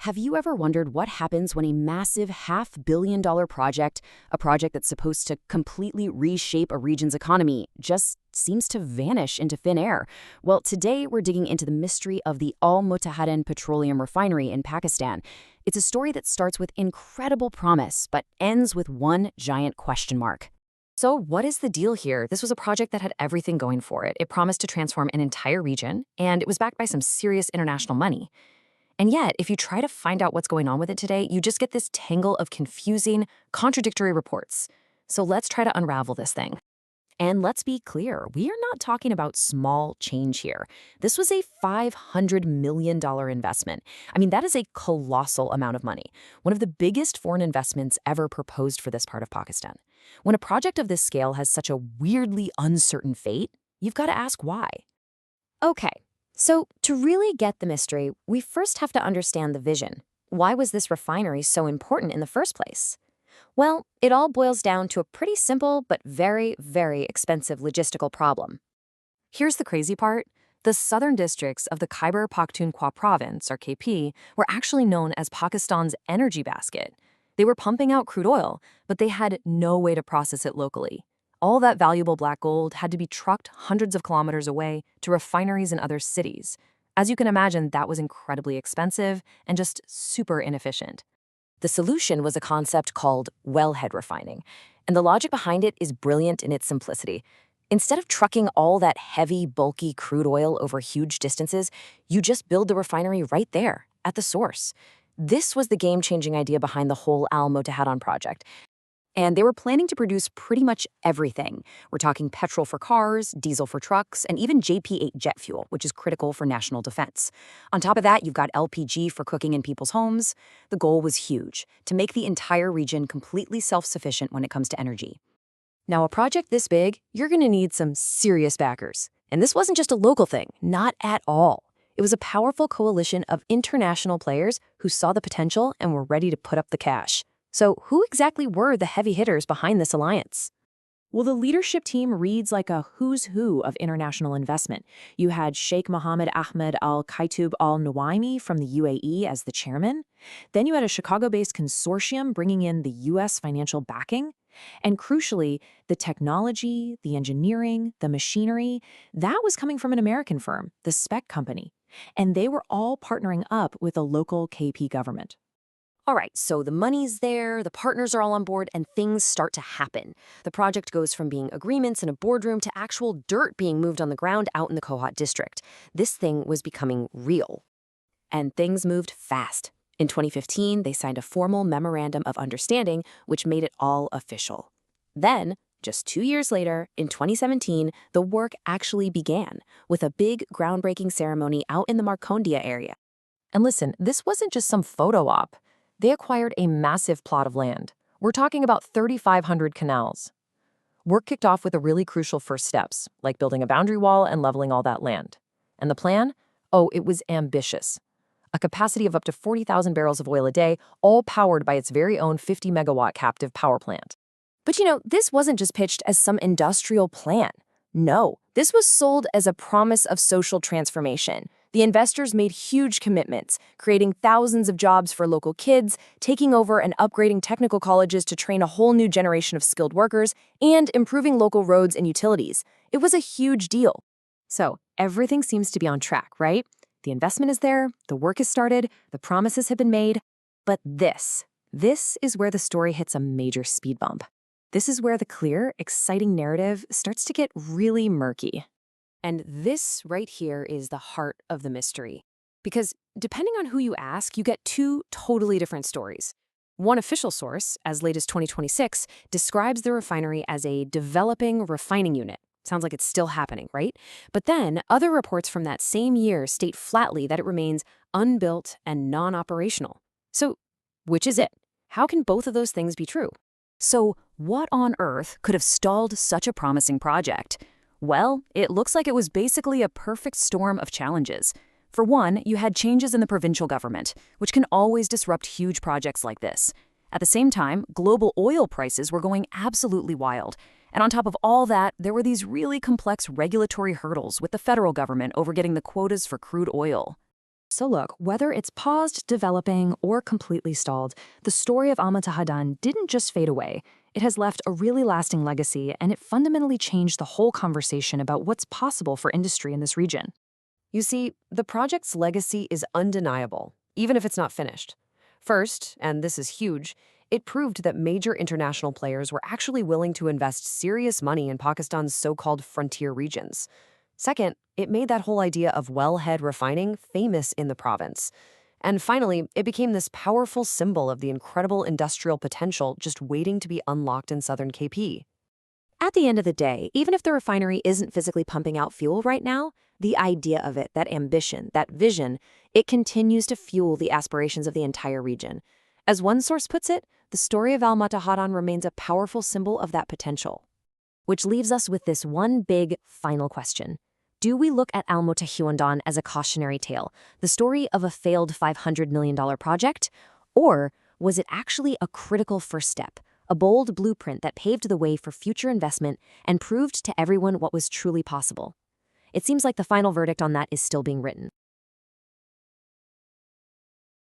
Have you ever wondered what happens when a massive $500 million project, a project that's supposed to completely reshape a region's economy, just seems to vanish into thin air? Well, today we're digging into the mystery of the Al-Motahedon Petroleum Refinery in Pakistan. It's a story that starts with incredible promise, but ends with one giant question mark. So what is the deal here? This was a project that had everything going for it. It promised to transform an entire region, and it was backed by some serious international money. And yet, if you try to find out what's going on with it today, you just get this tangle of confusing, contradictory reports. So let's try to unravel this thing. And let's be clear, we are not talking about small change here. This was a $500 million investment. I mean, that is a colossal amount of money, one of the biggest foreign investments ever proposed for this part of Pakistan. When a project of this scale has such a weirdly uncertain fate, you've got to ask why. Okay. So, to really get the mystery, we first have to understand the vision. Why was this refinery so important in the first place? Well, it all boils down to a pretty simple but very, very expensive logistical problem. Here's the crazy part. The southern districts of the Khyber Pakhtunkhwa province, or KP, were actually known as Pakistan's energy basket. They were pumping out crude oil, but they had no way to process it locally. All that valuable black gold had to be trucked hundreds of kilometers away to refineries in other cities. As you can imagine, that was incredibly expensive and just super inefficient. The solution was a concept called wellhead refining, and the logic behind it is brilliant in its simplicity. Instead of trucking all that heavy, bulky crude oil over huge distances, you just build the refinery right there, at the source. This was the game-changing idea behind the whole Al-Motahedon project. And they were planning to produce pretty much everything. We're talking petrol for cars, diesel for trucks, and even JP-8 jet fuel, which is critical for national defense. On top of that, you've got LPG for cooking in people's homes. The goal was huge, to make the entire region completely self-sufficient when it comes to energy. Now, a project this big, you're going to need some serious backers. And this wasn't just a local thing, not at all. It was a powerful coalition of international players who saw the potential and were ready to put up the cash. So who exactly were the heavy hitters behind this alliance? Well, the leadership team reads like a who's who of international investment. You had Sheikh Mohammed Ahmed Al Khaitoub Al Nuaimi from the UAE as the chairman. Then you had a Chicago-based consortium bringing in the U.S. financial backing. And crucially, the technology, the engineering, the machinery, that was coming from an American firm, the Spec Company. And they were all partnering up with a local KP government. All right, so the money's there, the partners are all on board, and things start to happen. The project goes from being agreements in a boardroom to actual dirt being moved on the ground out in the Kohat District. This thing was becoming real. And things moved fast. In 2015, they signed a formal memorandum of understanding, which made it all official. Then, just 2 years later, in 2017, the work actually began, with a big groundbreaking ceremony out in the Marcondia area. And listen, this wasn't just some photo op. They acquired a massive plot of land. We're talking about 3,500 canals. Work kicked off with the really crucial first steps, like building a boundary wall and leveling all that land. And the plan? Oh, it was ambitious. A capacity of up to 40,000 barrels of oil a day, all powered by its very own 50-megawatt captive power plant. But this wasn't just pitched as some industrial plan. No, this was sold as a promise of social transformation. The investors made huge commitments, creating thousands of jobs for local kids, taking over and upgrading technical colleges to train a whole new generation of skilled workers, and improving local roads and utilities. It was a huge deal. So everything seems to be on track, right? The investment is there, the work is started, the promises have been made. But this is where the story hits a major speed bump. This is where the clear, exciting narrative starts to get really murky. And this right here is the heart of the mystery. Because depending on who you ask, you get two totally different stories. One official source, as late as 2026, describes the refinery as a developing refining unit. Sounds like it's still happening, right? But then other reports from that same year state flatly that it remains unbuilt and non-operational. So which is it? How can both of those things be true? So what on earth could have stalled such a promising project? Well, it looks like it was basically a perfect storm of challenges. For one, you had changes in the provincial government, which can always disrupt huge projects like this. At the same time, global oil prices were going absolutely wild. And on top of all that, there were these really complex regulatory hurdles with the federal government over getting the quotas for crude oil. So look, whether it's paused, developing, or completely stalled, the story of Al-Motahedon didn't just fade away. It has left a really lasting legacy, and it fundamentally changed the whole conversation about what's possible for industry in this region. You see, the project's legacy is undeniable, even if it's not finished. First, and this is huge, it proved that major international players were actually willing to invest serious money in Pakistan's so-called frontier regions. Second, it made that whole idea of wellhead refining famous in the province. And finally, it became this powerful symbol of the incredible industrial potential just waiting to be unlocked in southern KP. At the end of the day, even if the refinery isn't physically pumping out fuel right now, the idea of it, that ambition, that vision, it continues to fuel the aspirations of the entire region. As one source puts it, the story of Al-Motahedon remains a powerful symbol of that potential. Which leaves us with this one big, final question. Do we look at Al-Motahedon as a cautionary tale, the story of a failed $500 million project? Or was it actually a critical first step, a bold blueprint that paved the way for future investment and proved to everyone what was truly possible? It seems like the final verdict on that is still being written.